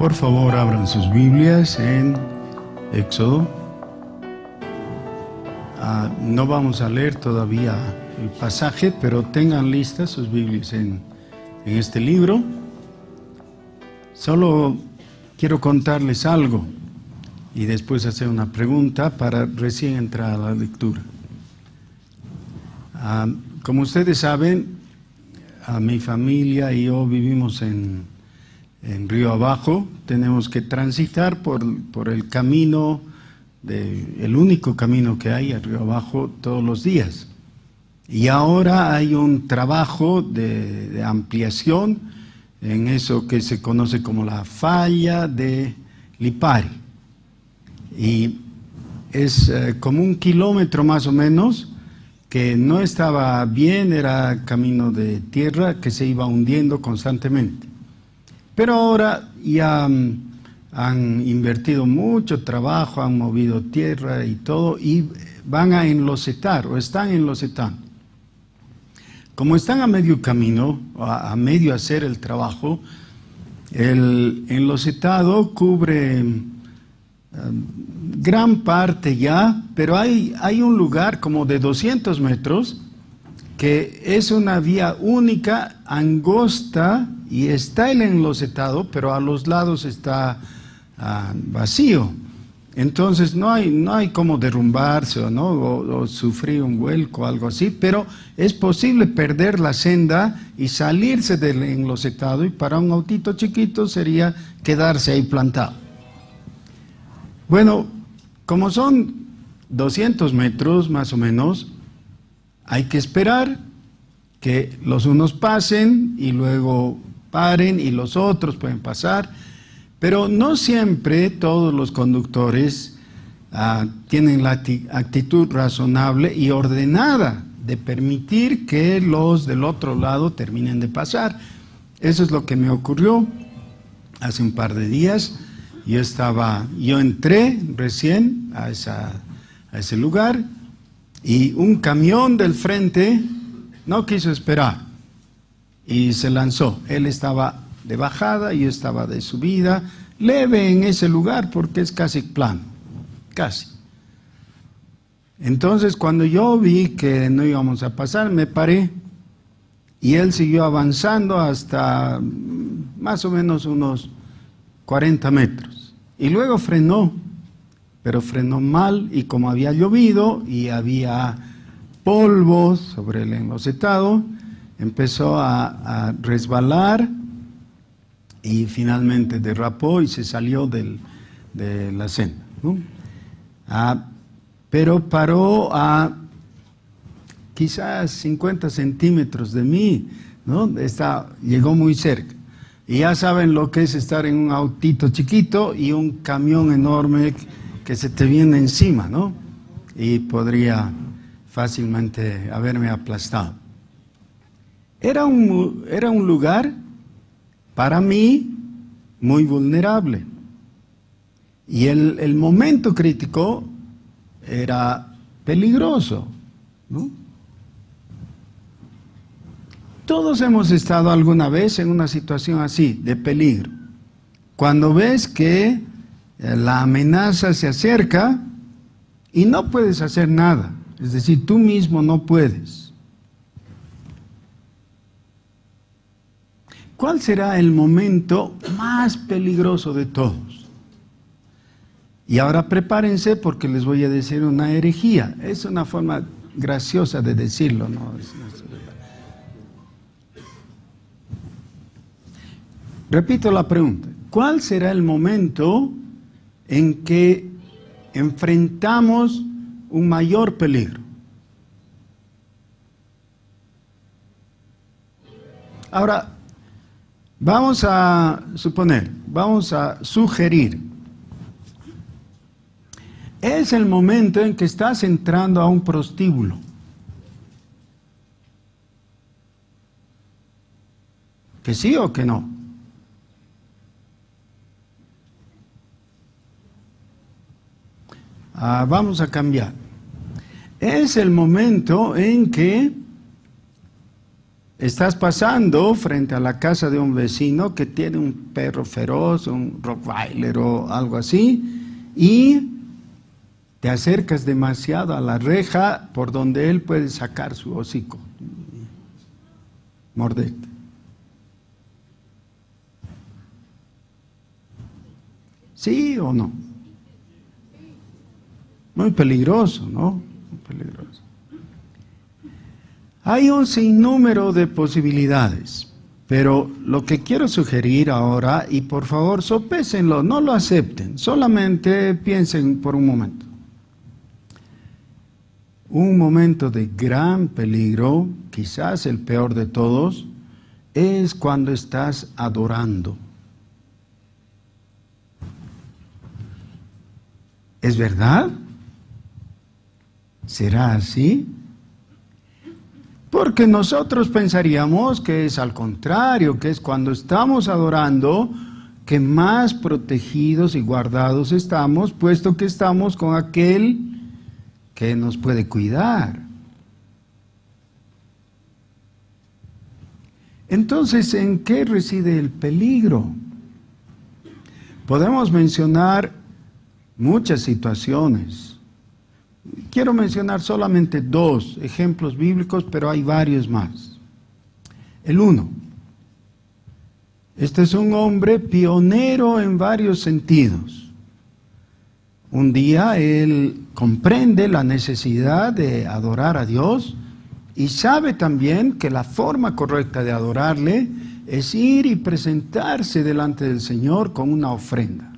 Por favor, abran sus Biblias en Éxodo. No vamos a leer todavía el pasaje, pero tengan listas sus Biblias en este libro. Solo quiero contarles algo y después hacer una pregunta para recién entrar a la lectura. Como ustedes saben, mi familia y yo vivimos en Río Abajo. Tenemos que transitar por el camino, el único camino que hay a Río Abajo todos los días. Y ahora hay un trabajo de ampliación en eso que se conoce como la falla de Lipari. Y es como 1 kilómetro más o menos, que no estaba bien, era camino de tierra que se iba hundiendo constantemente. Pero ahora ya han invertido mucho trabajo, han movido tierra y todo, y van a enlosetar, o están enlosetando. Como están a medio camino, a medio hacer el trabajo, el enlosetado cubre gran parte ya, pero hay un lugar como de 200 metros que es una vía única, angosta, y está el enlosetado, pero a los lados está vacío. Entonces no hay como derrumbarse o sufrir un vuelco o algo así, pero es posible perder la senda y salirse del enlosetado, y para un autito chiquito sería quedarse ahí plantado. Bueno, como son 200 metros más o menos, hay que esperar que los unos pasen y luego paren y los otros pueden pasar, pero no siempre todos los conductores tienen la actitud razonable y ordenada de permitir que los del otro lado terminen de pasar. Eso es lo que me ocurrió hace un par de días. Yo entré recién a ese lugar y un camión del frente no quiso esperar y se lanzó. Él estaba de bajada y yo estaba de subida, leve en ese lugar porque es casi plano, casi. Entonces cuando yo vi que no íbamos a pasar, me paré y él siguió avanzando hasta más o menos unos 40 metros. Y luego frenó, pero frenó mal, y como había llovido y había polvo sobre el enlosetado, empezó a resbalar y finalmente derrapó y se salió de la senda, ¿no? Pero paró a quizás 50 centímetros de mí, ¿no? Llegó muy cerca. Y ya saben lo que es estar en un autito chiquito y un camión enorme que se te viene encima, ¿no? Y podría fácilmente haberme aplastado. Era un lugar, para mí, muy vulnerable. Y el momento crítico era peligroso, ¿no? Todos hemos estado alguna vez en una situación así, de peligro. Cuando ves que la amenaza se acerca y no puedes hacer nada, es decir, tú mismo no puedes. ¿Cuál será el momento más peligroso de todos? Y ahora prepárense porque les voy a decir una herejía. Es una forma graciosa de decirlo, ¿no? Repito la pregunta. ¿Cuál será el momento en que enfrentamos un mayor peligro? Ahora, vamos a sugerir. Es el momento en que estás entrando a un prostíbulo. ¿Que sí o que no? Vamos a cambiar. Es el momento en que estás pasando frente a la casa de un vecino que tiene un perro feroz, un Rottweiler o algo así, y te acercas demasiado a la reja por donde él puede sacar su hocico, morderte. ¿Sí o no? Muy peligroso, ¿no? Muy peligroso. Hay un sinnúmero de posibilidades, pero lo que quiero sugerir ahora, y por favor sopésenlo, no lo acepten, solamente piensen por un momento. Un momento de gran peligro, quizás el peor de todos, es cuando estás adorando. ¿Es verdad? ¿Será así? Porque nosotros pensaríamos que es al contrario, que es cuando estamos adorando que más protegidos y guardados estamos, puesto que estamos con aquel que nos puede cuidar. Entonces, ¿en qué reside el peligro? Podemos mencionar muchas situaciones. Quiero mencionar solamente 2 ejemplos bíblicos, pero hay varios más. El 1. Este es un hombre pionero en varios sentidos. Un día él comprende la necesidad de adorar a Dios y sabe también que la forma correcta de adorarle es ir y presentarse delante del Señor con una ofrenda.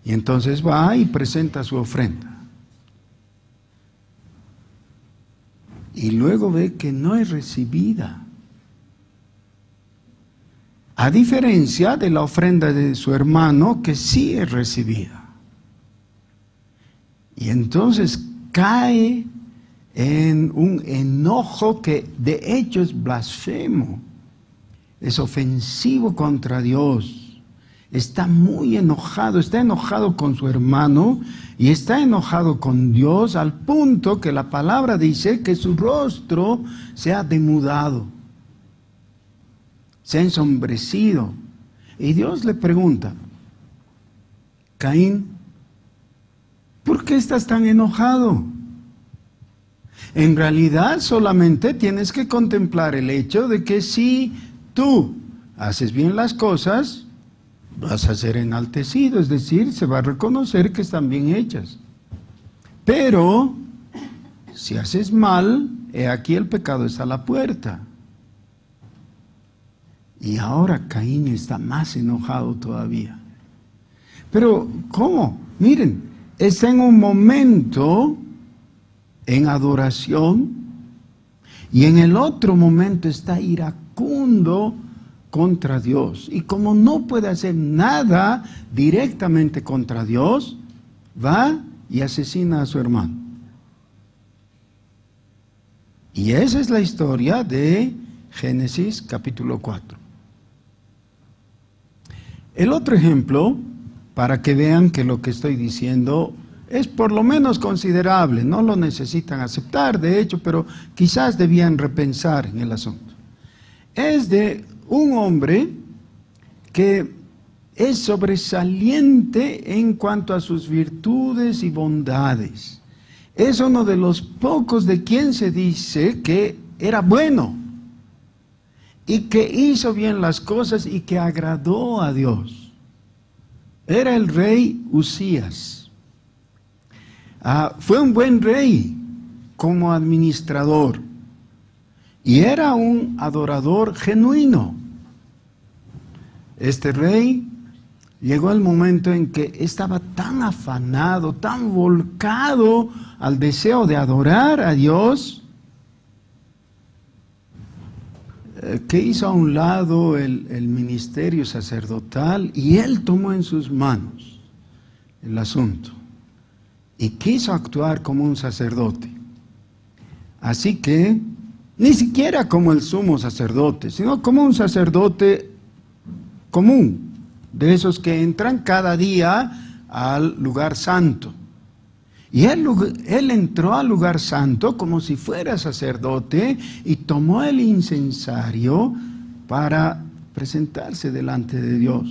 Y entonces va y presenta su ofrenda. Y luego ve que no es recibida. A diferencia de la ofrenda de su hermano, que sí es recibida. Y entonces cae en un enojo que de hecho es blasfemo, es ofensivo contra Dios. Está muy enojado, está enojado con su hermano y está enojado con Dios al punto que la palabra dice que su rostro se ha demudado, se ha ensombrecido. Y Dios le pregunta: Caín, ¿por qué estás tan enojado? En realidad solamente tienes que contemplar el hecho de que si tú haces bien las cosas, vas a ser enaltecido, es decir, se va a reconocer que están bien hechas. Pero si haces mal, he aquí el pecado está a la puerta. Y ahora Caín está más enojado todavía. Pero, ¿cómo? Miren, está en un momento en adoración y en el otro momento está iracundo contra Dios. Y como no puede hacer nada directamente contra Dios, va y asesina a su hermano. Y esa es la historia de Génesis capítulo 4. El otro ejemplo, para que vean que lo que estoy diciendo es por lo menos considerable, no lo necesitan aceptar, de hecho, pero quizás debían repensar en el asunto. Es de un hombre que es sobresaliente en cuanto a sus virtudes y bondades. Es uno de los pocos de quien se dice que era bueno y que hizo bien las cosas y que agradó a Dios. Era el rey Usías. Fue un buen rey como administrador y era un adorador genuino. Este rey llegó el momento en que estaba tan afanado, tan volcado al deseo de adorar a Dios, que hizo a un lado el ministerio sacerdotal y él tomó en sus manos el asunto y quiso actuar como un sacerdote. Así que, ni siquiera como el sumo sacerdote, sino como un sacerdote común, de esos que entran cada día al lugar santo. Y él entró al lugar santo como si fuera sacerdote y tomó el incensario para presentarse delante de Dios.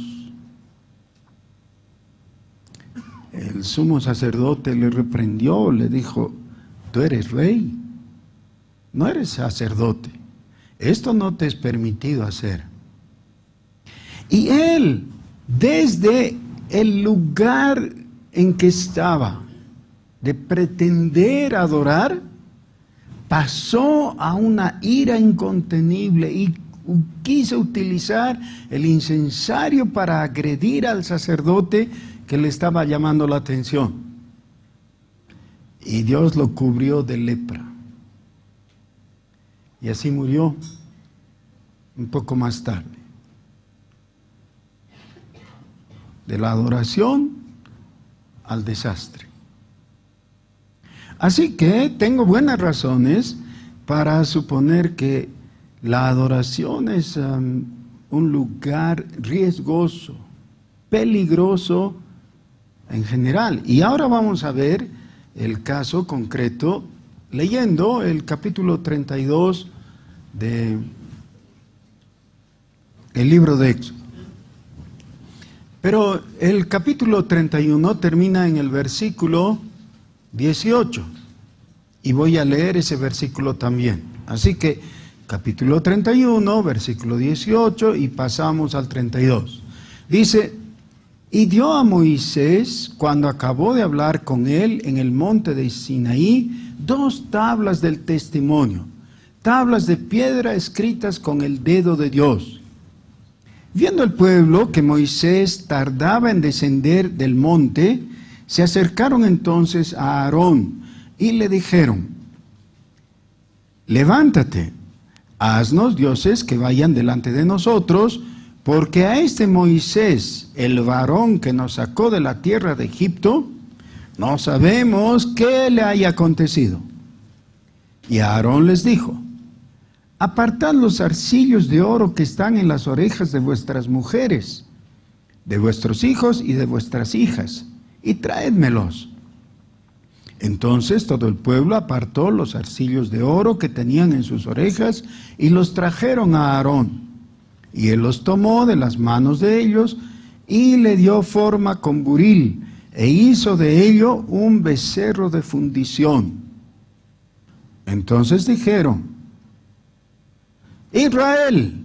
El sumo sacerdote le reprendió, le dijo: tú eres rey, no eres sacerdote. Esto no te es permitido hacer. Y él, desde el lugar en que estaba, de pretender adorar, pasó a una ira incontenible y quiso utilizar el incensario para agredir al sacerdote que le estaba llamando la atención. Y Dios lo cubrió de lepra. Y así murió un poco más tarde. De la adoración al desastre. Así que tengo buenas razones para suponer que la adoración es un lugar riesgoso, peligroso en general. Y ahora vamos a ver el caso concreto leyendo el capítulo 32 del libro de Éxodo. Pero el capítulo 31 termina en el versículo 18. Y voy a leer ese versículo también. Así que capítulo 31, versículo 18 y pasamos al 32. Dice: y dio a Moisés, cuando acabó de hablar con él en el monte de Sinaí, 2 tablas del testimonio, tablas de piedra escritas con el dedo de Dios. Viendo el pueblo que Moisés tardaba en descender del monte, se acercaron entonces a Aarón y le dijeron: levántate, haznos dioses que vayan delante de nosotros, porque a este Moisés, el varón que nos sacó de la tierra de Egipto, no sabemos qué le haya acontecido. Y Aarón les dijo: apartad los arcillos de oro que están en las orejas de vuestras mujeres, de vuestros hijos y de vuestras hijas, y traédmelos. Entonces todo el pueblo apartó los arcillos de oro que tenían en sus orejas y los trajeron a Aarón. Y él los tomó de las manos de ellos y le dio forma con buril e hizo de ello un becerro de fundición. Entonces dijeron: Israel,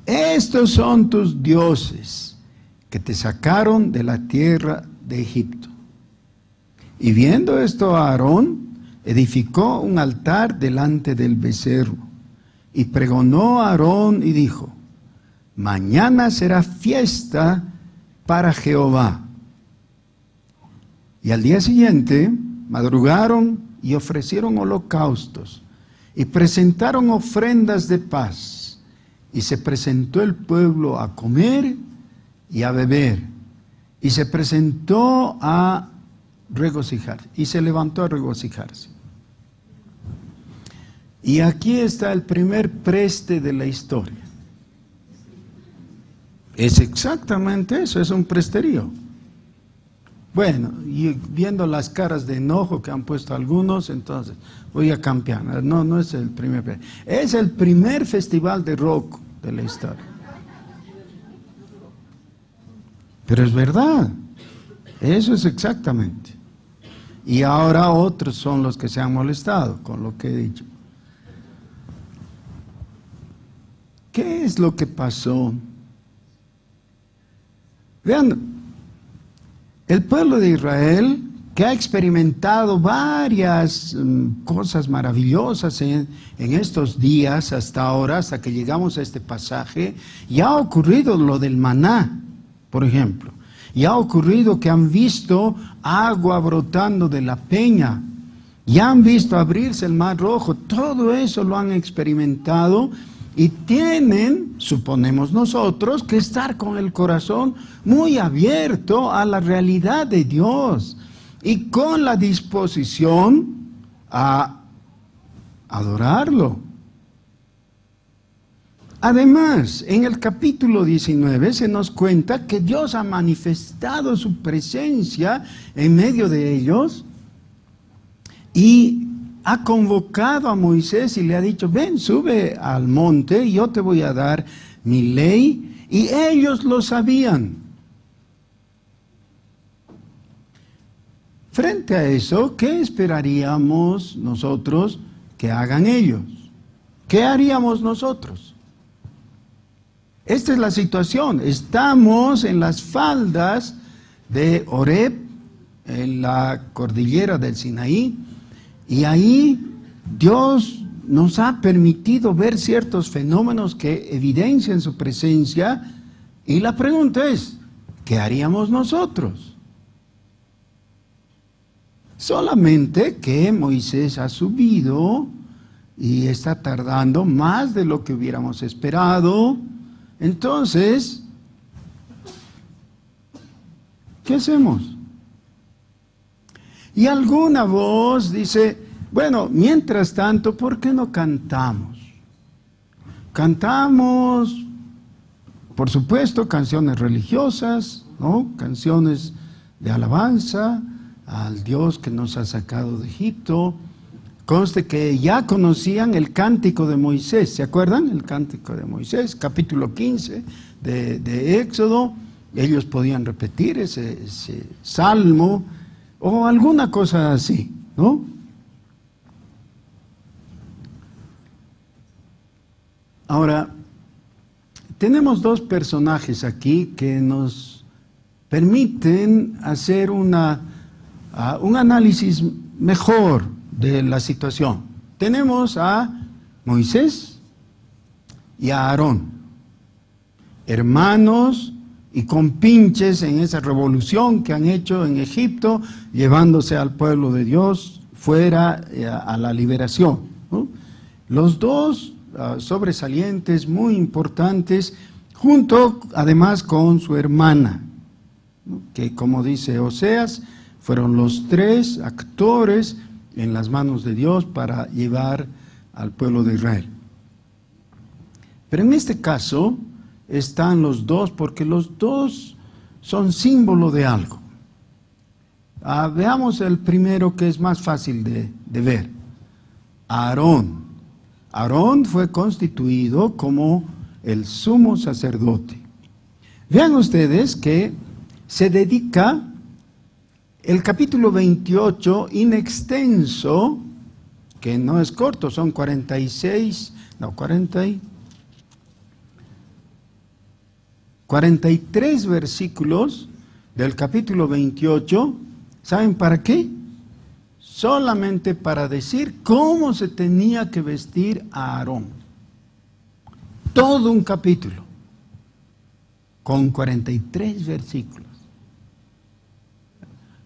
estos son tus dioses que te sacaron de la tierra de Egipto. Y viendo esto, Aarón edificó un altar delante del becerro y pregonó a Aarón y dijo: mañana será fiesta para Jehová. Y al día siguiente madrugaron y ofrecieron holocaustos y presentaron ofrendas de paz. Y se presentó el pueblo a comer y a beber. Y se presentó a regocijarse. Y se levantó a regocijarse. Y aquí está el primer preste de la historia. Es exactamente eso, es un presterío. Bueno, y viendo las caras de enojo que han puesto algunos, entonces voy a cambiar. No es el primer. Es el primer festival de rock de la historia. Pero es verdad. Eso es exactamente. Y ahora otros son los que se han molestado con lo que he dicho. ¿Qué es lo que pasó? Vean, el pueblo de Israel, que ha experimentado varias cosas maravillosas en estos días hasta ahora, hasta que llegamos a este pasaje, y ha ocurrido lo del maná, por ejemplo, y ha ocurrido que han visto agua brotando de la peña, y han visto abrirse el mar rojo. Todo eso lo han experimentado y tienen, suponemos nosotros, que estar con el corazón muy abierto a la realidad de Dios y con la disposición a adorarlo. Además, en el capítulo 19 se nos cuenta que Dios ha manifestado su presencia en medio de ellos y ha convocado a Moisés y le ha dicho, ven, sube al monte y yo te voy a dar mi ley. Y ellos lo sabían. Frente a eso, ¿qué esperaríamos nosotros que hagan ellos? ¿Qué haríamos nosotros? Esta es la situación. Estamos en las faldas de Horeb, en la cordillera del Sinaí, y ahí Dios nos ha permitido ver ciertos fenómenos que evidencian su presencia, y la pregunta es, ¿qué haríamos nosotros? Solamente que Moisés ha subido y está tardando más de lo que hubiéramos esperado. Entonces, ¿qué hacemos? Y alguna voz dice, bueno, mientras tanto, ¿por qué no cantamos? Cantamos, por supuesto, canciones religiosas, ¿no? Canciones de alabanza al Dios que nos ha sacado de Egipto. Conste que ya conocían el cántico de Moisés, ¿se acuerdan? El cántico de Moisés, capítulo 15 de Éxodo. Ellos podían repetir ese salmo o alguna cosa así, ¿no? Ahora, tenemos dos personajes aquí que nos permiten hacer un análisis mejor de la situación. Tenemos a Moisés y a Aarón, hermanos y compinches en esa revolución que han hecho en Egipto, llevándose al pueblo de Dios fuera a la liberación, ¿no? Los dos sobresalientes, muy importantes, junto además con su hermana, ¿no? Que, como dice Oseas, fueron los tres actores en las manos de Dios para llevar al pueblo de Israel. Pero en este caso están los dos, porque los dos son símbolo de algo. Veamos el primero, que es más fácil de ver. Aarón. Aarón fue constituido como el sumo sacerdote. Vean ustedes que se dedica el capítulo 28 in extenso, que no es corto, son 43 versículos del capítulo 28, ¿saben para qué? Solamente para decir cómo se tenía que vestir a Aarón. Todo un capítulo, con 43 versículos.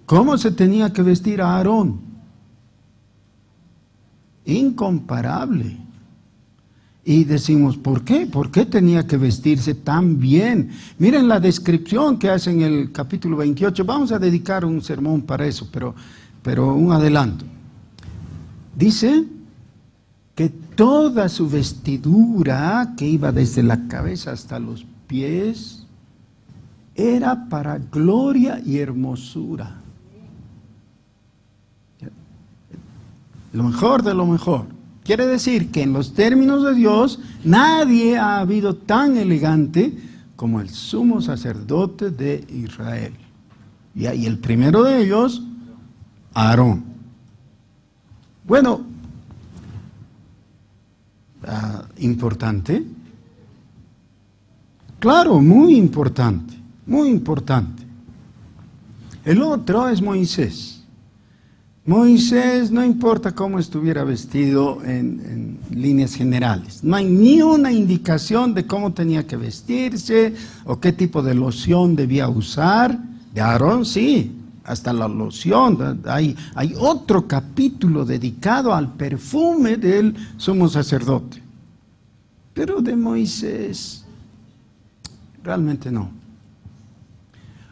¿Cómo se tenía que vestir a Aarón? Incomparable. Y decimos, ¿por qué? ¿Por qué tenía que vestirse tan bien? Miren la descripción que hace en el capítulo 28. Vamos a dedicar un sermón para eso, pero un adelanto. Dice que toda su vestidura, que iba desde la cabeza hasta los pies, era para gloria y hermosura. Lo mejor de lo mejor. Quiere decir que en los términos de Dios, nadie ha habido tan elegante como el sumo sacerdote de Israel. Y el primero de ellos, Aarón. Bueno, importante. Claro, muy importante, muy importante. El otro es Moisés. Moisés, no importa cómo estuviera vestido en líneas generales, no hay ni una indicación de cómo tenía que vestirse o qué tipo de loción debía usar. De Aarón sí, hasta la loción, hay otro capítulo dedicado al perfume del sumo sacerdote. Pero de Moisés, realmente no.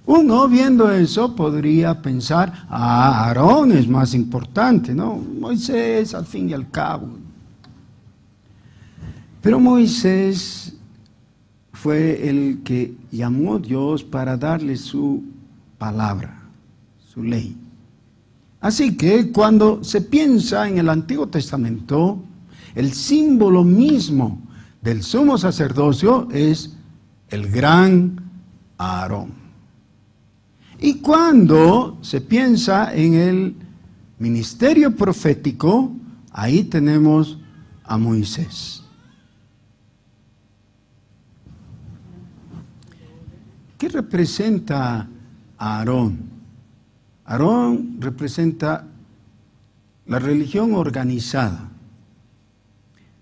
Uno viendo eso podría pensar, Aarón es más importante, ¿no? Moisés al fin y al cabo. Pero Moisés fue el que llamó a Dios para darle su palabra, su ley. Así que cuando se piensa en el Antiguo Testamento, el símbolo mismo del sumo sacerdocio es el gran Aarón. Y cuando se piensa en el ministerio profético, ahí tenemos a Moisés. ¿Qué representa a Aarón? Aarón representa la religión organizada,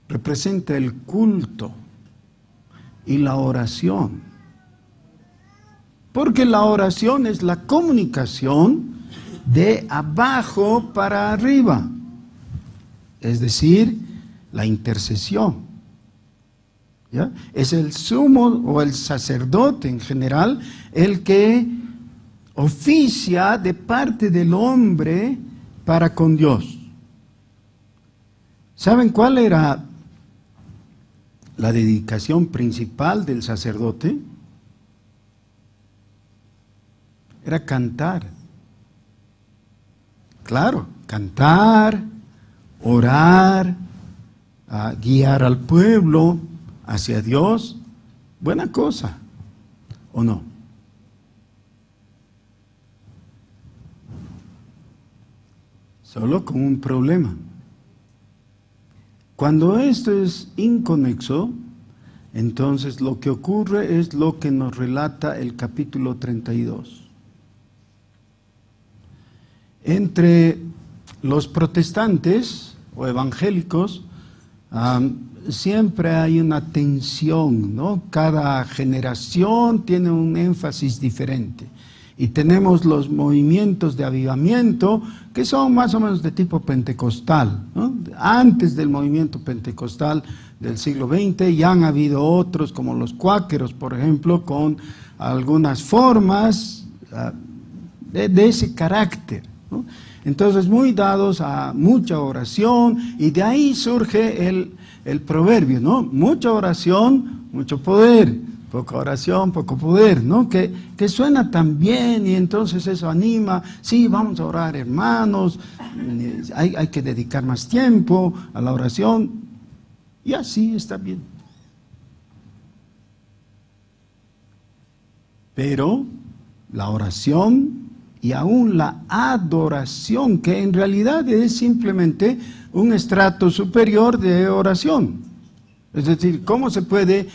representa el culto y la oración. Porque la oración es la comunicación de abajo para arriba, es decir, la intercesión. ¿Ya? Es el sumo o el sacerdote en general el que oficia de parte del hombre para con Dios. ¿Saben cuál era la dedicación principal del sacerdote? Era cantar. Claro, cantar, orar, guiar al pueblo hacia Dios. Buena cosa, ¿o no? Solo con un problema. Cuando esto es inconexo, entonces lo que ocurre es lo que nos relata el capítulo 32. Entre los protestantes o evangélicos siempre hay una tensión, ¿no? Cada generación tiene un énfasis diferente. Y tenemos los movimientos de avivamiento que son más o menos de tipo pentecostal, ¿no? Antes del movimiento pentecostal del siglo XX ya han habido otros como los cuáqueros, por ejemplo, con algunas formas de ese carácter, ¿no? Entonces muy dados a mucha oración y de ahí surge el proverbio, ¿no? Mucha oración, mucho poder. Poca oración, poco poder, ¿no? Que suena tan bien y entonces eso anima. Sí, vamos a orar, hermanos. Hay que dedicar más tiempo a la oración. Y así está bien. Pero la oración y aún la adoración, que en realidad es simplemente un estrato superior de oración. Es decir, ¿cómo se puede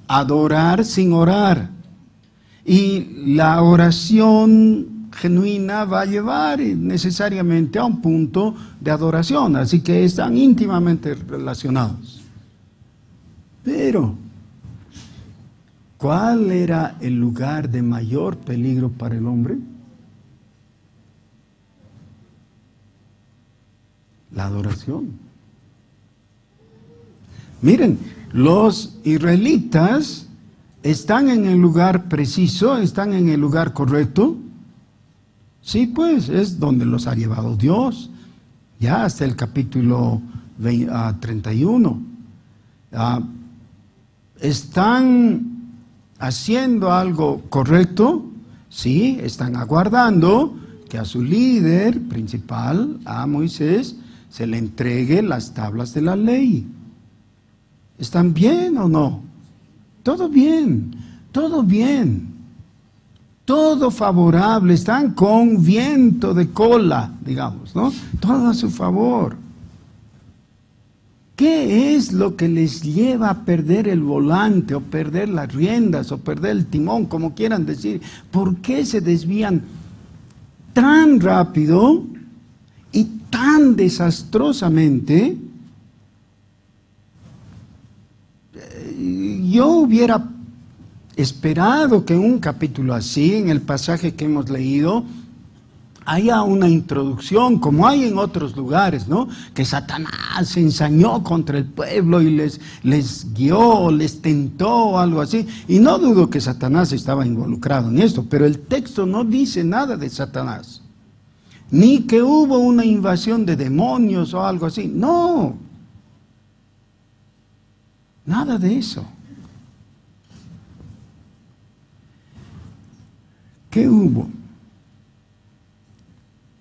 adorar sin orar? Y la oración genuina va a llevar necesariamente a un punto de adoración, así que están íntimamente relacionados. Pero, ¿cuál era el lugar de mayor peligro para el hombre? La adoración. Miren, los israelitas están en el lugar preciso, están en el lugar correcto. Sí, pues es donde los ha llevado Dios, ya hasta el capítulo 31. ¿Están haciendo algo correcto? Sí, están aguardando que a su líder principal, a Moisés, se le entregue las tablas de la ley. ¿Están bien o no? Todo bien, todo bien, todo favorable, están con viento de cola, digamos, ¿no? Todo a su favor. ¿Qué es lo que les lleva a perder el volante o perder las riendas o perder el timón, como quieran decir? ¿Por qué se desvían tan rápido y tan desastrosamente? Yo hubiera esperado que en un capítulo así, en el pasaje que hemos leído, haya una introducción, como hay en otros lugares, ¿no? Que Satanás se ensañó contra el pueblo y les guió, les tentó, algo así. Y no dudo que Satanás estaba involucrado en esto, pero el texto no dice nada de Satanás. Ni que hubo una invasión de demonios o algo así. No. Nada de eso. ¿Qué hubo?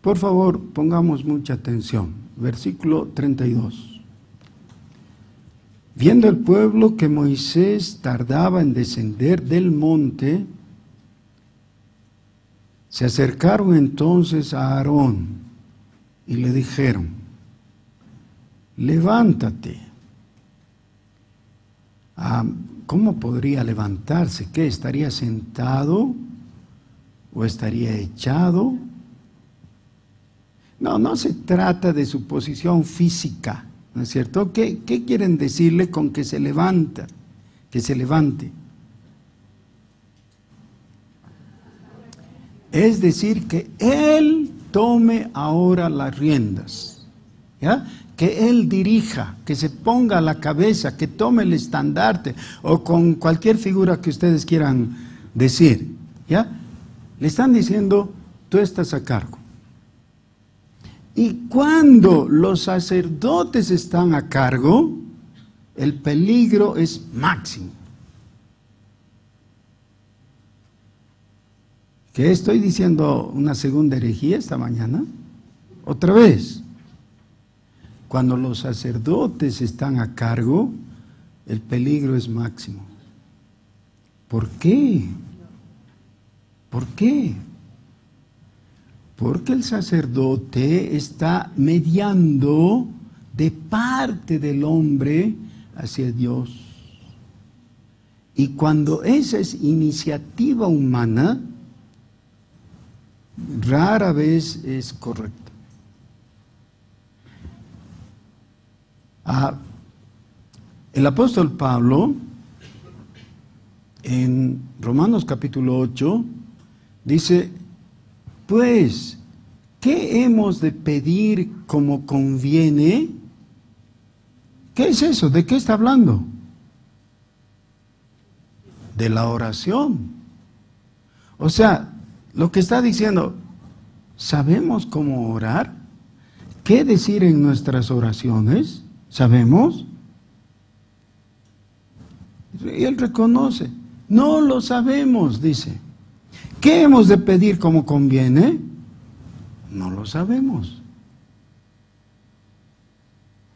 Por favor, pongamos mucha atención. Versículo 32. Viendo el pueblo que Moisés tardaba en descender del monte, se acercaron entonces a Aarón y le dijeron: levántate. ¿Cómo podría levantarse? ¿Qué? ¿Estaría sentado o estaría echado? No se trata de su posición física, ¿no es cierto? ¿Qué quieren decirle con que se levanta? Que se levante. Es decir, que Él tome ahora las riendas, ¿ya? Que Él dirija, que se ponga a la cabeza, que tome el estandarte, o con cualquier figura que ustedes quieran decir, ¿ya? Le están diciendo: tú estás a cargo. Y cuando los sacerdotes están a cargo, el peligro es máximo. ¿Qué estoy diciendo? ¿Una segunda herejía esta mañana? Otra vez. Cuando los sacerdotes están a cargo, el peligro es máximo. ¿Por qué? ¿Por qué? Porque el sacerdote está mediando de parte del hombre hacia Dios. Y cuando esa es iniciativa humana, rara vez es correcta. El apóstol Pablo, en Romanos capítulo 8, dice: pues, ¿qué hemos de pedir como conviene? ¿Qué es eso? ¿De qué está hablando? De la oración. O sea, lo que está diciendo: ¿sabemos cómo orar? ¿Qué decir en nuestras oraciones? ¿Sabemos? Y él reconoce: no lo sabemos, dice. ¿Qué hemos de pedir como conviene? No lo sabemos.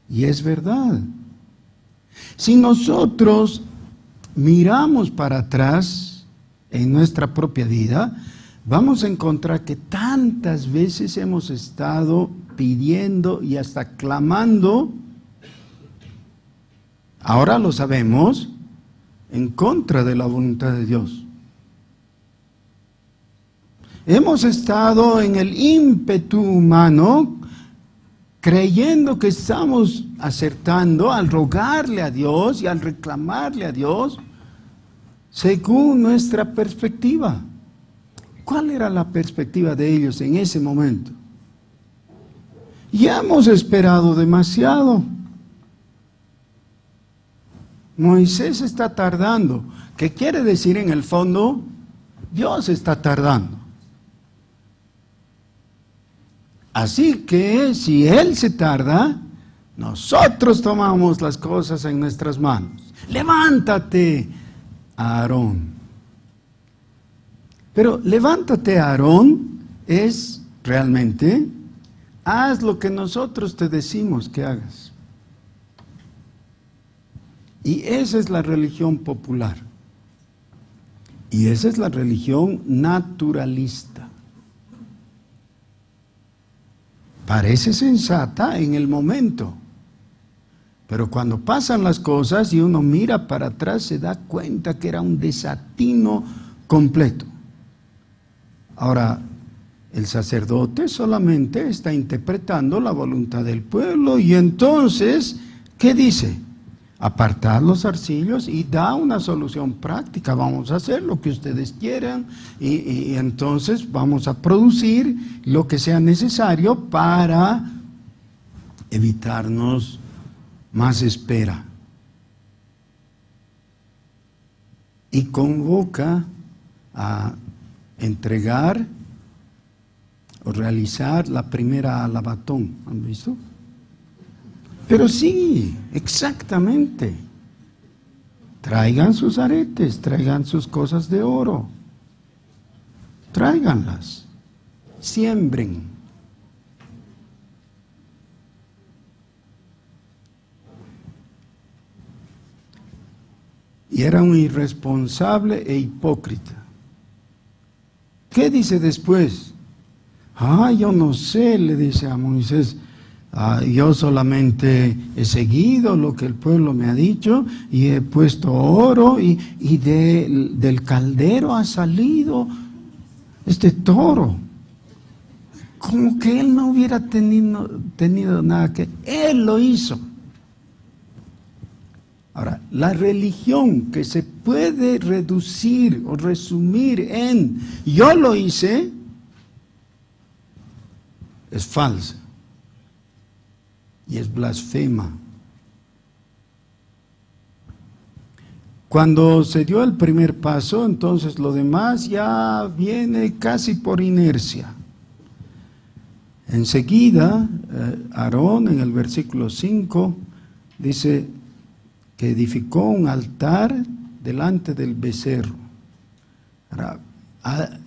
Y es verdad. Si nosotros miramos para atrás en nuestra propia vida, vamos a encontrar que tantas veces hemos estado pidiendo y hasta clamando, ahora lo sabemos, en contra de la voluntad de Dios. Hemos estado en el ímpetu humano, creyendo que estamos acertando al rogarle a Dios y al reclamarle a Dios según nuestra perspectiva. ¿Cuál era la perspectiva de ellos en ese momento? Ya hemos esperado demasiado. Moisés está tardando. ¿Qué quiere decir en el fondo? Dios está tardando. Así que si Él se tarda, nosotros tomamos las cosas en nuestras manos. Levántate, Aarón. Pero levántate, Aarón, es realmente: haz lo que nosotros te decimos que hagas. Y esa es la religión popular. Y esa es la religión naturalista. Parece sensata en el momento, pero cuando pasan las cosas y uno mira para atrás, se da cuenta que era un desatino completo. Ahora, el sacerdote solamente está interpretando la voluntad del pueblo, y entonces, ¿qué dice? Apartar los arcillos y da una solución práctica. Vamos a hacer lo que ustedes quieran y entonces vamos a producir lo que sea necesario para evitarnos más espera. Y convoca a entregar o realizar la primera alabatón. ¿Han visto? Pero sí, exactamente. Traigan sus aretes, traigan sus cosas de oro. Tráiganlas. Siembren. Y era un irresponsable e hipócrita. ¿Qué dice después? Yo no sé, le dice a Moisés. Yo solamente he seguido lo que el pueblo me ha dicho y he puesto oro y del caldero ha salido este toro. Como que él no hubiera tenido nada que... Él lo hizo. Ahora, la religión que se puede reducir o resumir en yo lo hice es falsa. Y es blasfema. Cuando se dio el primer paso, entonces lo demás ya viene casi por inercia. Enseguida, Aarón en el versículo 5 dice que edificó un altar delante del becerro. Ahora,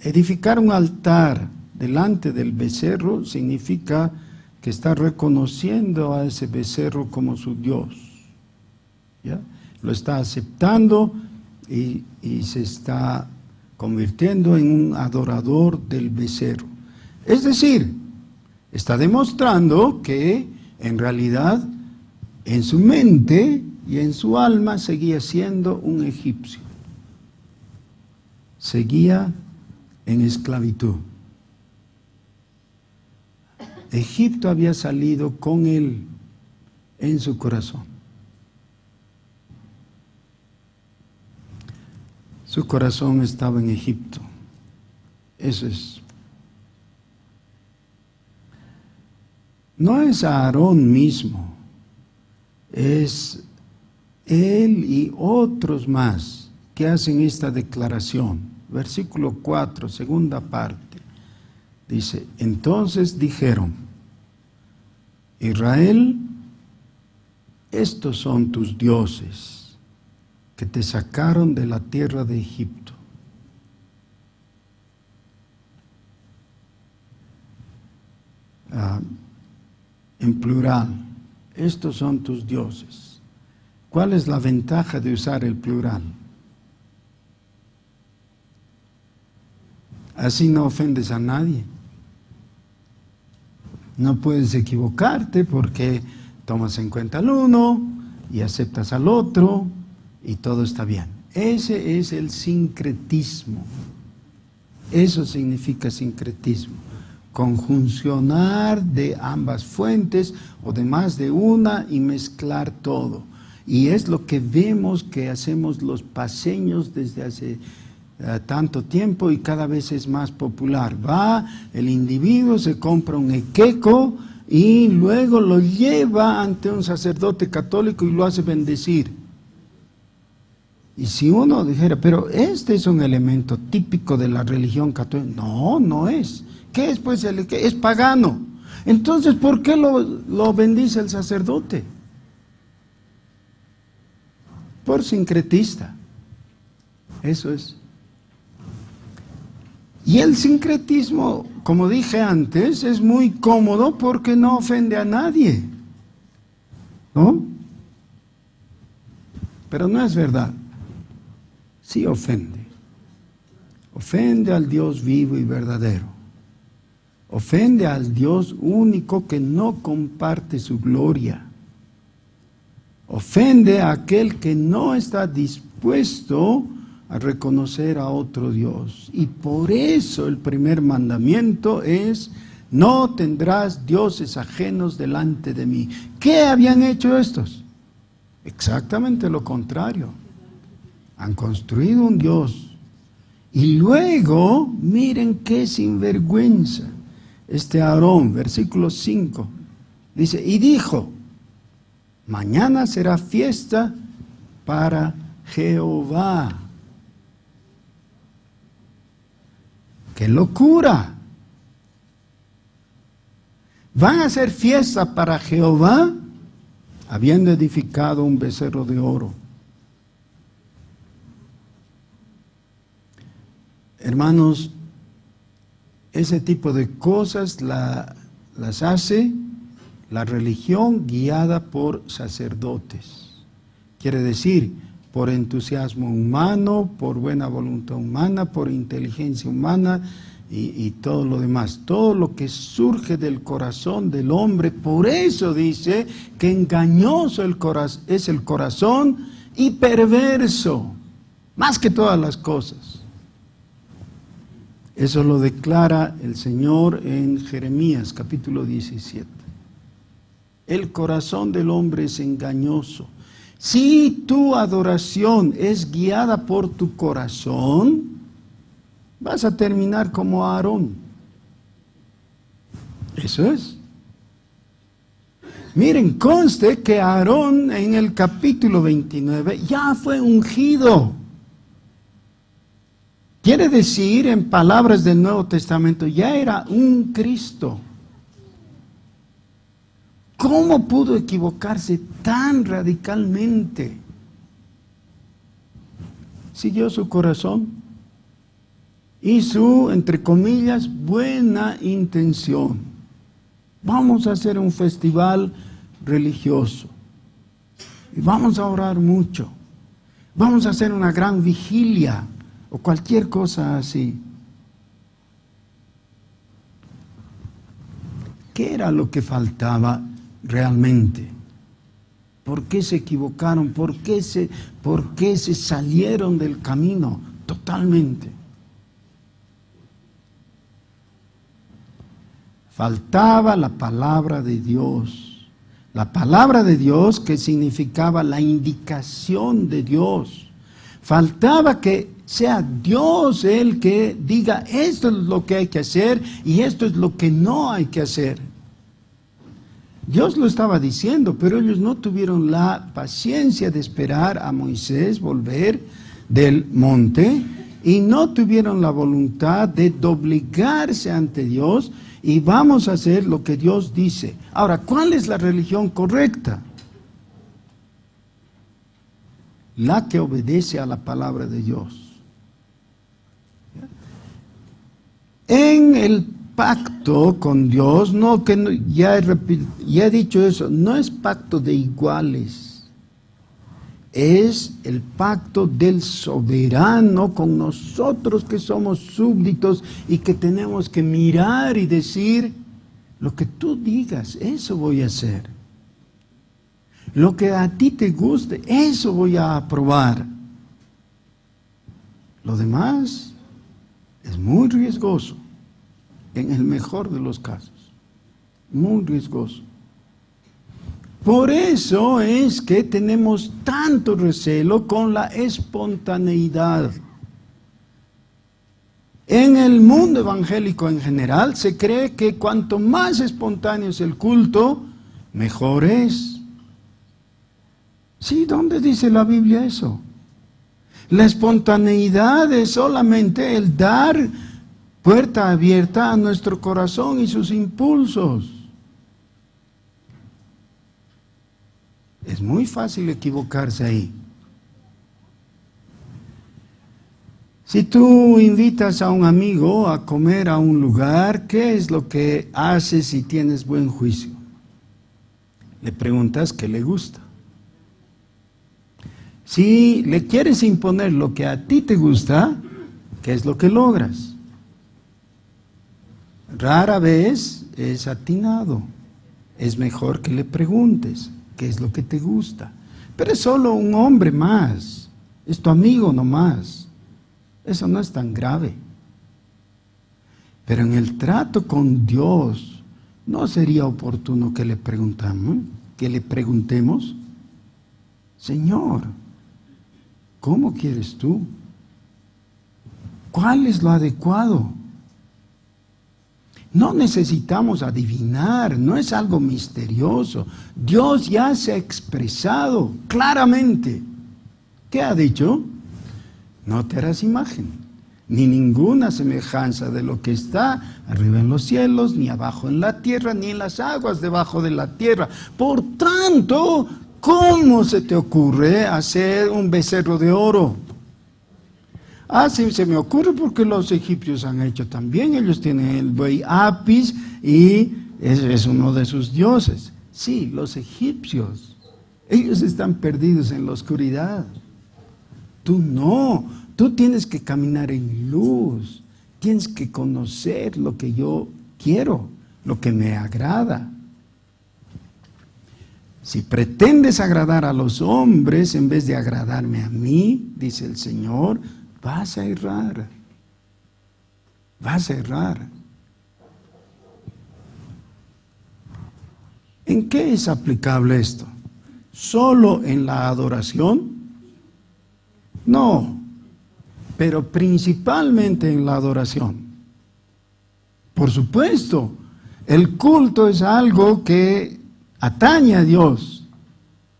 edificar un altar delante del becerro significa que está reconociendo a ese becerro como su Dios. ¿Ya? Lo está aceptando y se está convirtiendo en un adorador del becerro. Es decir, está demostrando que en realidad en su mente y en su alma seguía siendo un egipcio. Seguía en esclavitud. Egipto había salido con él en su corazón. Su corazón estaba en Egipto. Eso es. No es Aarón mismo, es él y otros más que hacen esta declaración. Versículo 4, segunda parte. Dice, entonces dijeron, Israel, estos son tus dioses que te sacaron de la tierra de Egipto. En plural, estos son tus dioses. ¿Cuál es la ventaja de usar el plural? Así no ofendes a nadie. No puedes equivocarte porque tomas en cuenta al uno y aceptas al otro y todo está bien. Ese es el sincretismo. Eso significa sincretismo. Conjuncionar de ambas fuentes o de más de una y mezclar todo. Y es lo que vemos que hacemos los paseños desde hace tanto tiempo y cada vez es más popular. Va el individuo, se compra un equeco y luego lo lleva ante un sacerdote católico y lo hace bendecir. Y si uno dijera, pero este es un elemento típico de la religión católica. No, no es. ¿Qué es pues el equeco? Es pagano. Entonces, ¿por qué lo bendice el sacerdote? Por sincretista. Eso es. Y el sincretismo, como dije antes, es muy cómodo porque no ofende a nadie, ¿no? Pero no es verdad. Sí ofende. Ofende al Dios vivo y verdadero. Ofende al Dios único que no comparte su gloria. Ofende a aquel que no está dispuesto a reconocer a otro Dios. Y por eso el primer mandamiento es, no tendrás dioses ajenos delante de mí. ¿Qué habían hecho estos? Exactamente lo contrario. Han construido un Dios. Y luego, miren qué sinvergüenza. Este Aarón, versículo 5, dice, y dijo, mañana será fiesta para Jehová. ¡Qué locura! ¿Van a hacer fiesta para Jehová? Habiendo edificado un becerro de oro. Hermanos, ese tipo de cosas las hace la religión guiada por sacerdotes. Quiere decir, por entusiasmo humano, por buena voluntad humana, por inteligencia humana y todo lo demás. Todo lo que surge del corazón del hombre. Por eso dice que engañoso es el corazón y perverso, más que todas las cosas. Eso lo declara el Señor en Jeremías capítulo 17. El corazón del hombre es engañoso. Si tu adoración es guiada por tu corazón, vas a terminar como Aarón. Eso es. Miren, conste que Aarón en el capítulo 29 ya fue ungido. Quiere decir, en palabras del Nuevo Testamento, ya era un Cristo. ¿Cómo pudo equivocarse tan radicalmente? Siguió su corazón y su, entre comillas, buena intención. Vamos a hacer un festival religioso y vamos a orar mucho. Vamos a hacer una gran vigilia o cualquier cosa así. ¿Qué era lo que faltaba realmente? ¿Por qué se equivocaron? ¿Por qué se salieron del camino totalmente? Faltaba la palabra de Dios. La palabra de Dios que significaba la indicación de Dios. Faltaba que sea Dios el que diga esto es lo que hay que hacer y esto es lo que no hay que hacer. Dios lo estaba diciendo, pero ellos no tuvieron la paciencia de esperar a Moisés volver del monte y no tuvieron la voluntad de doblegarse ante Dios y vamos a hacer lo que Dios dice. Ahora, ¿cuál es la religión correcta? La que obedece a la palabra de Dios. En el pacto con Dios, ya he dicho eso, no es pacto de iguales, es el pacto del soberano con nosotros que somos súbditos y que tenemos que mirar y decir, lo que tú digas, eso voy a hacer. Lo que a ti te guste, eso voy a aprobar. Lo demás es muy riesgoso. En el mejor de los casos, muy riesgoso. Por eso es que tenemos tanto recelo con la espontaneidad. En el mundo evangélico en general se cree que cuanto más espontáneo es el culto, mejor es. Sí, ¿dónde dice la Biblia eso? La espontaneidad es solamente el dar puerta abierta a nuestro corazón y sus impulsos. Es muy fácil equivocarse ahí. Si tú invitas a un amigo a comer a un lugar, ¿qué es lo que haces si tienes buen juicio? Le preguntas qué le gusta. Si le quieres imponer lo que a ti te gusta, ¿qué es lo que logras? Rara vez es atinado. Es mejor que le preguntes qué es lo que te gusta. Pero es solo un hombre más. Es tu amigo nomás. Eso no es tan grave. Pero en el trato con Dios, ¿no sería oportuno que le preguntemos, Señor, ¿cómo quieres tú? ¿Cuál es lo adecuado? No necesitamos adivinar, no es algo misterioso. Dios ya se ha expresado claramente. ¿Qué ha dicho? No te harás imagen, ni ninguna semejanza de lo que está arriba en los cielos, ni abajo en la tierra, ni en las aguas debajo de la tierra. Por tanto, ¿cómo se te ocurre hacer un becerro de oro? Sí, se me ocurre porque los egipcios han hecho también. Ellos tienen el buey Apis y es uno de sus dioses. Sí, los egipcios, ellos están perdidos en la oscuridad. Tú no, tú tienes que caminar en luz, tienes que conocer lo que yo quiero, lo que me agrada. Si pretendes agradar a los hombres en vez de agradarme a mí, dice el Señor, vas a errar. Vas a errar. ¿En qué es aplicable esto? ¿Solo en la adoración? No, pero principalmente en la adoración. Por supuesto, el culto es algo que atañe a Dios.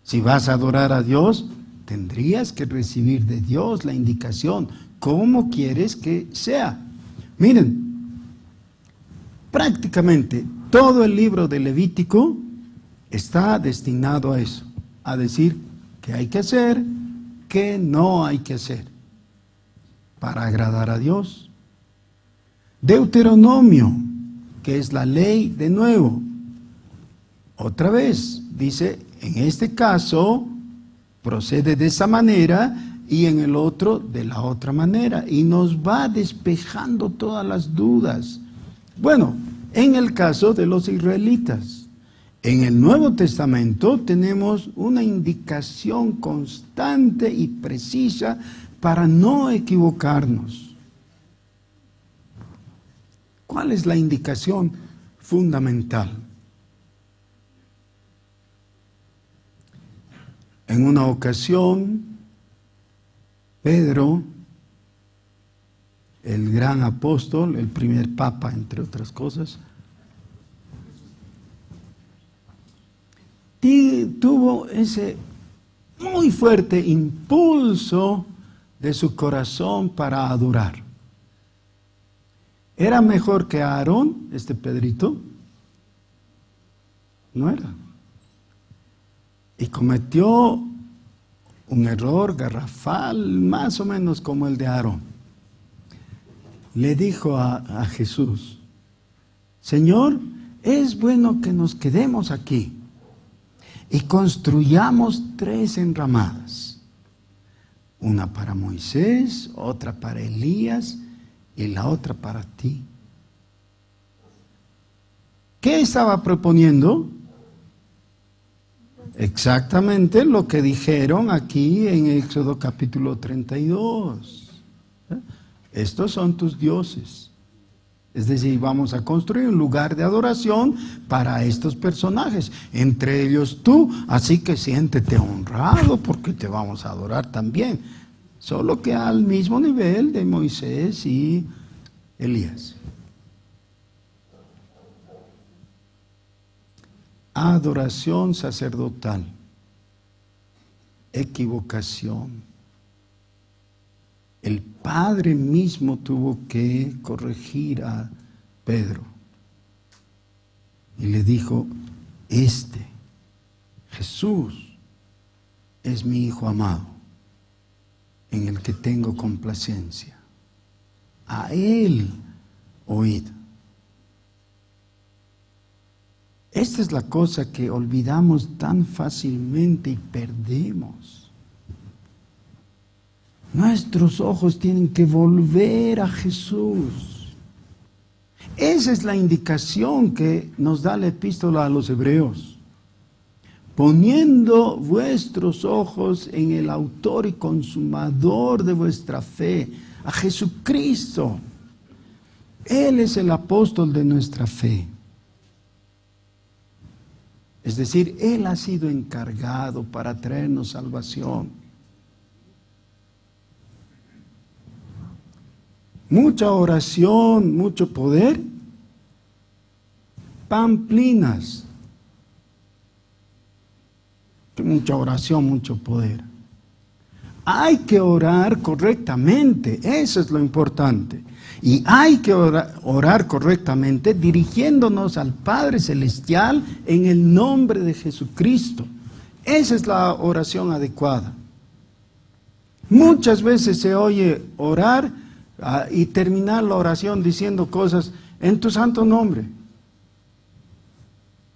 Si vas a adorar a Dios, tendrías que recibir de Dios la indicación, ¿cómo quieres que sea? Miren, prácticamente todo el libro de Levítico está destinado a eso, a decir qué hay que hacer, qué no hay que hacer, para agradar a Dios. Deuteronomio, que es la ley de nuevo, otra vez dice, en este caso procede de esa manera y en el otro de la otra manera, y nos va despejando todas las dudas. Bueno, en el caso de los israelitas, en el Nuevo Testamento tenemos una indicación constante y precisa para no equivocarnos. ¿Cuál es la indicación fundamental? En una ocasión, Pedro, el gran apóstol, el primer papa, entre otras cosas, tuvo ese muy fuerte impulso de su corazón para adorar. ¿Era mejor que Aarón, este Pedrito? No era. Y cometió un error garrafal, más o menos como el de Aarón. Le dijo a Jesús, Señor, es bueno que nos quedemos aquí y construyamos 3 enramadas. Una para Moisés, otra para Elías y la otra para ti. ¿Qué estaba proponiendo? Exactamente lo que dijeron aquí en Éxodo capítulo 32. Estos son tus dioses. Es decir, vamos a construir un lugar de adoración para estos personajes, entre ellos tú, así que siéntete honrado porque te vamos a adorar también, solo que al mismo nivel de Moisés y Elías. Adoración sacerdotal, equivocación. El Padre mismo tuvo que corregir a Pedro y le dijo, Jesús, es mi Hijo amado, en el que tengo complacencia. A Él oíd. Esta es la cosa que olvidamos tan fácilmente y perdemos. Nuestros ojos tienen que volver a Jesús. Esa es la indicación que nos da la epístola a los Hebreos. Poniendo vuestros ojos en el autor y consumador de vuestra fe, a Jesucristo. Él es el apóstol de nuestra fe. Es decir, Él ha sido encargado para traernos salvación. Mucha oración, mucho poder, pamplinas. Mucha oración, mucho poder. Hay que orar correctamente, eso es lo importante. Y hay que orar correctamente dirigiéndonos al Padre Celestial en el nombre de Jesucristo. Esa es la oración adecuada. Muchas veces se oye orar y terminar la oración diciendo cosas en tu santo nombre.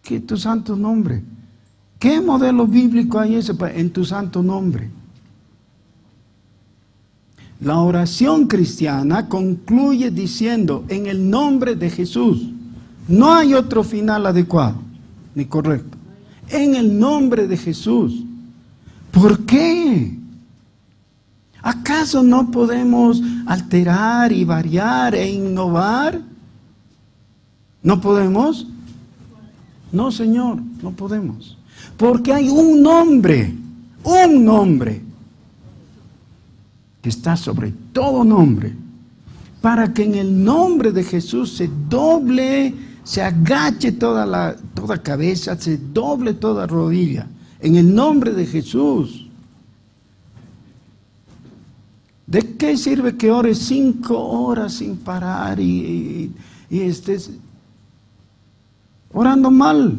¿Qué tu santo nombre? ¿Qué modelo bíblico hay ese en tu santo nombre? La oración cristiana concluye diciendo, en el nombre de Jesús. No hay otro final adecuado ni correcto. En el nombre de Jesús. ¿Por qué? ¿Acaso no podemos alterar y variar e innovar? ¿No podemos? No, Señor, no podemos. Porque hay un nombre que está sobre todo nombre, para que en el nombre de Jesús se doble, se agache toda cabeza, se doble toda rodilla. En el nombre de Jesús. ¿De qué sirve que ores 5 horas sin parar y estés orando mal?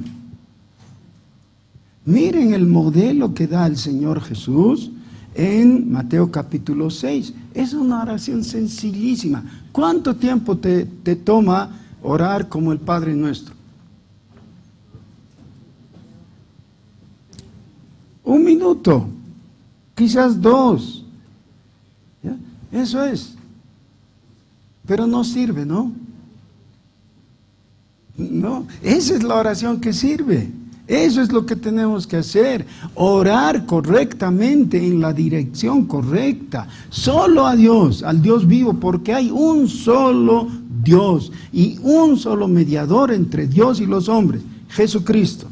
Miren el modelo que da el Señor Jesús en Mateo capítulo 6. Es una oración sencillísima. ¿Cuánto tiempo te toma orar como el Padre Nuestro? 1 minuto, quizás 2. ¿Ya? Eso es. Pero no sirve, ¿no? No, esa es la oración que sirve. Eso es lo que tenemos que hacer, orar correctamente en la dirección correcta, solo a Dios, al Dios vivo, porque hay un solo Dios y un solo mediador entre Dios y los hombres, Jesucristo.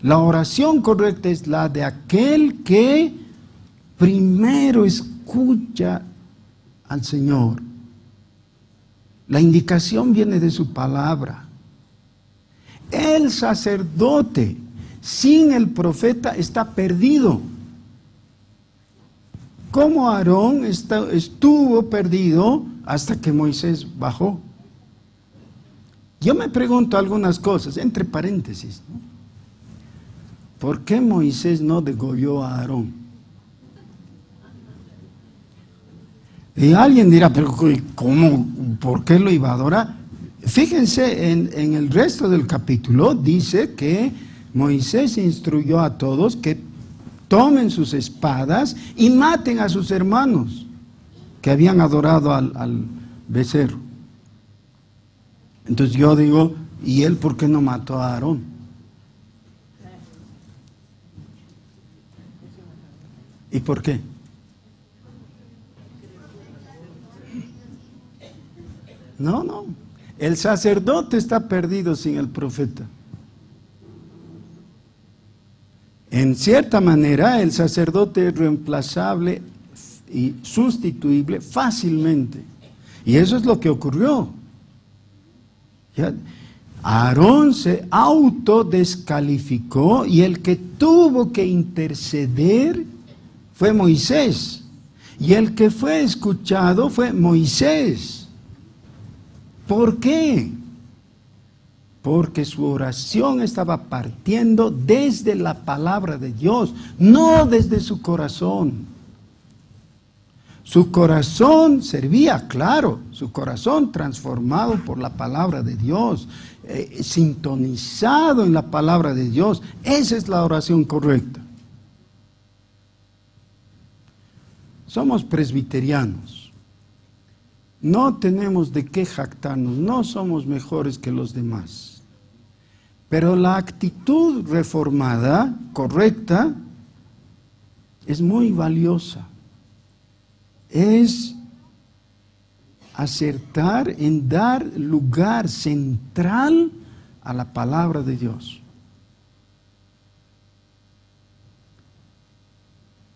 La oración correcta es la de aquel que primero escucha al Señor. La indicación viene de su palabra. El sacerdote sin el profeta está perdido. Como Aarón estuvo perdido hasta que Moisés bajó. Yo me pregunto algunas cosas, entre paréntesis, ¿no? ¿Por qué Moisés no degolló a Aarón? Y alguien dirá, pero ¿cómo? ¿Por qué lo iba a adorar? Fíjense, en el resto del capítulo dice que Moisés instruyó a todos que tomen sus espadas y maten a sus hermanos que habían adorado al becerro. Entonces yo digo, ¿y él por qué no mató a Aarón? ¿Y por qué? No. El sacerdote está perdido sin el profeta. En cierta manera, el sacerdote es reemplazable y sustituible fácilmente. Y eso es lo que ocurrió. ¿Ya? Aarón se autodescalificó y el que tuvo que interceder fue Moisés. Y el que fue escuchado fue Moisés. ¿Por qué? Porque su oración estaba partiendo desde la palabra de Dios, no desde su corazón. Su corazón servía, claro, su corazón transformado por la palabra de Dios, sintonizado en la palabra de Dios. Esa es la oración correcta. Somos presbiterianos. No tenemos de qué jactarnos, no somos mejores que los demás. Pero la actitud reformada, correcta, es muy valiosa. Es acertar en dar lugar central a la palabra de Dios.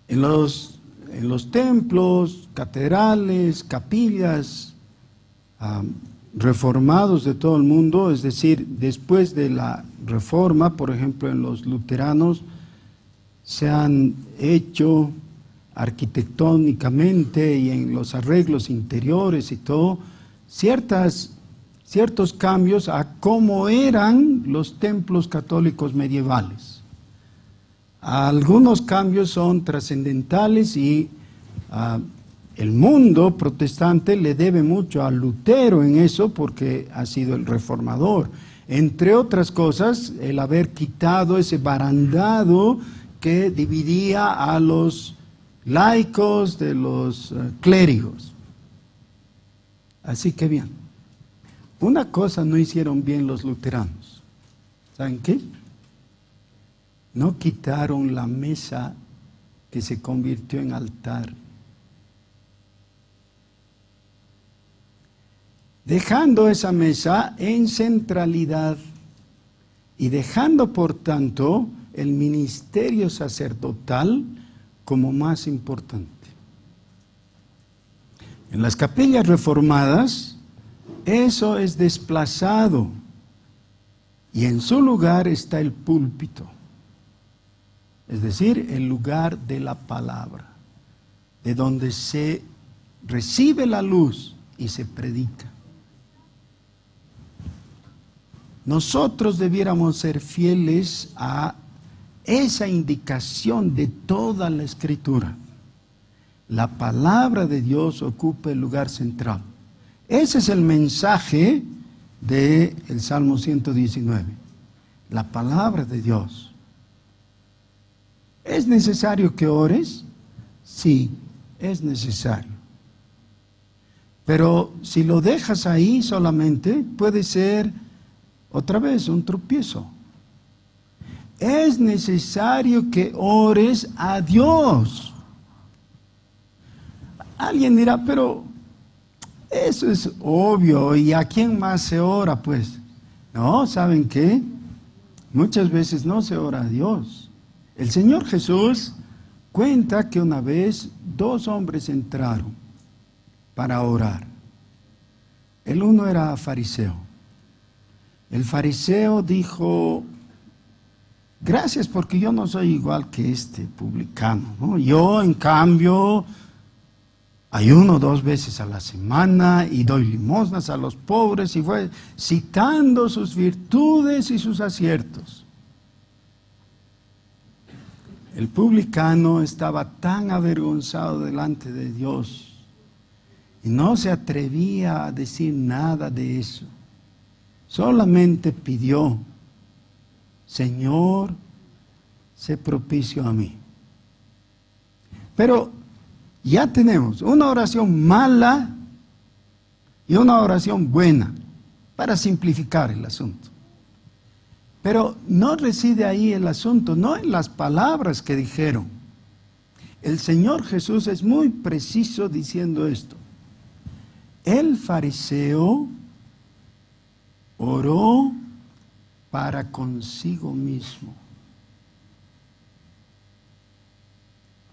En los templos, catedrales, capillas, reformados de todo el mundo, es decir, después de la reforma, por ejemplo, en los luteranos, se han hecho arquitectónicamente y en los arreglos interiores y todo, ciertos cambios a cómo eran los templos católicos medievales. Algunos cambios son trascendentales y el mundo protestante le debe mucho a Lutero en eso porque ha sido el reformador. Entre otras cosas, el haber quitado ese barandado que dividía a los laicos, de los clérigos. Así que bien, una cosa no hicieron bien los luteranos. ¿Saben qué? No quitaron la mesa que se convirtió en altar. Dejando esa mesa en centralidad y dejando, por tanto, el ministerio sacerdotal como más importante. En las capillas reformadas, eso es desplazado y en su lugar está el púlpito, es decir, el lugar de la palabra, de donde se recibe la luz y se predica. Nosotros debiéramos ser fieles a esa indicación de toda la Escritura. La palabra de Dios ocupa el lugar central. Ese es el mensaje del Salmo 119. La palabra de Dios. ¿Es necesario que ores? Sí, es necesario. Pero si lo dejas ahí solamente, puede ser otra vez un tropiezo. Es necesario que ores a Dios. Alguien dirá, pero eso es obvio, ¿y a quién más se ora pues? No, ¿saben qué? Muchas veces no se ora a Dios. El Señor Jesús cuenta que una vez 2 hombres entraron para orar. El uno era fariseo. El fariseo dijo: gracias, porque yo no soy igual que este publicano, ¿no? Yo, en cambio, ayuno 2 veces a la semana y doy limosnas a los pobres, y fue citando sus virtudes y sus aciertos. El publicano estaba tan avergonzado delante de Dios y no se atrevía a decir nada de eso. Solamente pidió: Señor, sé propicio a mí. Pero ya tenemos una oración mala y una oración buena, para simplificar el asunto. Pero no reside ahí el asunto, no en las palabras que dijeron. El Señor Jesús es muy preciso diciendo esto. El fariseo oró para consigo mismo.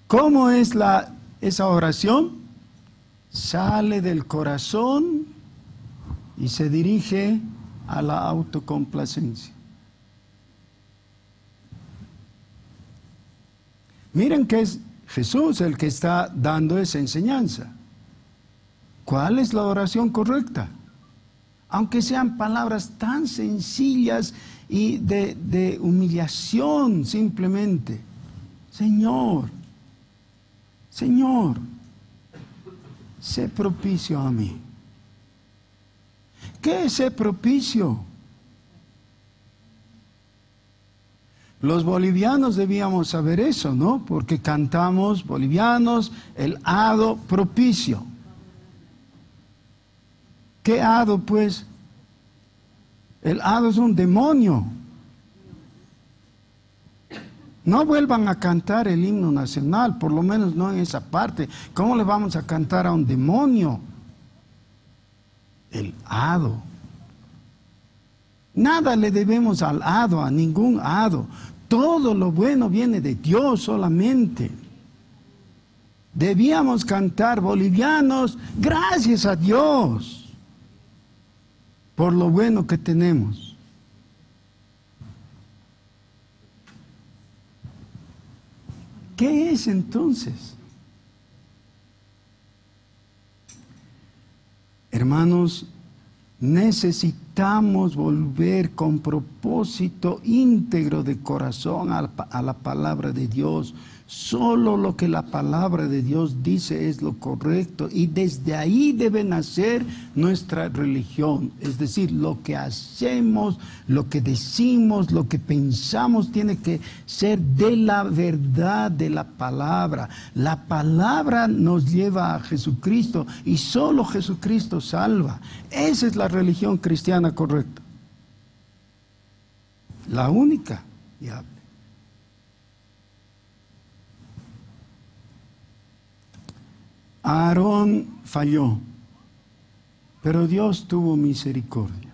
¿Cómo es esa oración? Sale del corazón y se dirige a la autocomplacencia. Miren que es Jesús el que está dando esa enseñanza. ¿Cuál es la oración correcta? Aunque sean palabras tan sencillas y de humillación simplemente. Señor, Señor, sé propicio a mí. ¿Qué es ser propicio? Los bolivianos debíamos saber eso, ¿no? Porque cantamos bolivianos el hado propicio. ¿Qué hado, pues? El hado es un demonio. No vuelvan a cantar el himno nacional, por lo menos no en esa parte. ¿Cómo le vamos a cantar a un demonio? El hado. Nada le debemos al hado, a ningún hado. Todo lo bueno viene de Dios solamente. Debíamos cantar bolivianos, gracias a Dios por lo bueno que tenemos. ¿Qué es entonces? Hermanos, necesitamos necesitamos volver con propósito íntegro de corazón a la palabra de Dios. Solo lo que la palabra de Dios dice es lo correcto y desde ahí debe nacer nuestra religión. Es decir, lo que hacemos, lo que decimos, lo que pensamos tiene que ser de la verdad de la palabra. La palabra nos lleva a Jesucristo y solo Jesucristo salva. Esa es la religión cristiana correcta. La única viable. Aarón falló, pero Dios tuvo misericordia.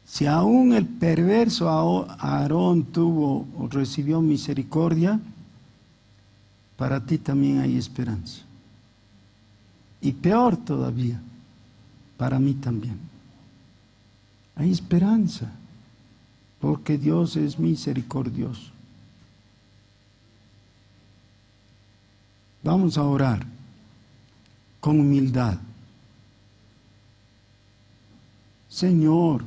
Si aún el perverso Aarón tuvo o recibió misericordia, para ti también hay esperanza. Y peor todavía, para mí también. Hay esperanza, porque Dios es misericordioso. Vamos a orar con humildad. Señor,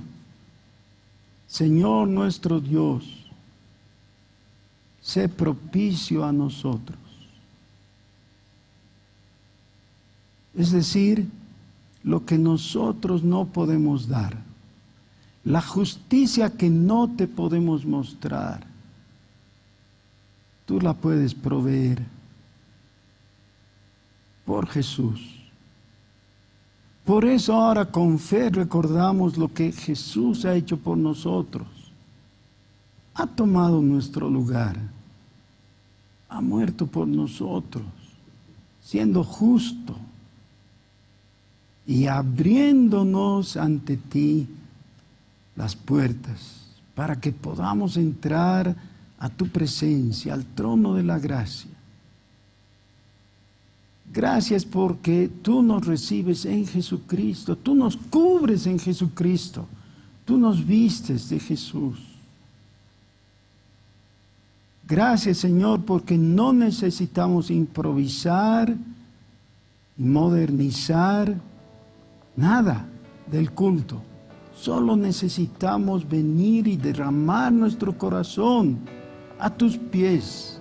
Señor nuestro Dios, sé propicio a nosotros. Es decir, lo que nosotros no podemos dar, la justicia que no te podemos mostrar, tú la puedes proveer. Por Jesús. Por eso ahora con fe recordamos lo que Jesús ha hecho por nosotros. Ha tomado nuestro lugar. Ha muerto por nosotros, siendo justo y abriéndonos ante ti las puertas para que podamos entrar a tu presencia, al trono de la gracia. Gracias porque tú nos recibes en Jesucristo, tú nos cubres en Jesucristo, tú nos vistes de Jesús. Gracias, Señor, porque no necesitamos improvisar, modernizar, nada del culto. Solo necesitamos venir y derramar nuestro corazón a tus pies.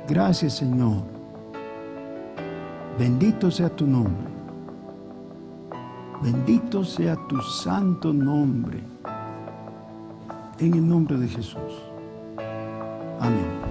Gracias, Señor. Bendito sea tu nombre. Bendito sea tu santo nombre. En el nombre de Jesús. Amén.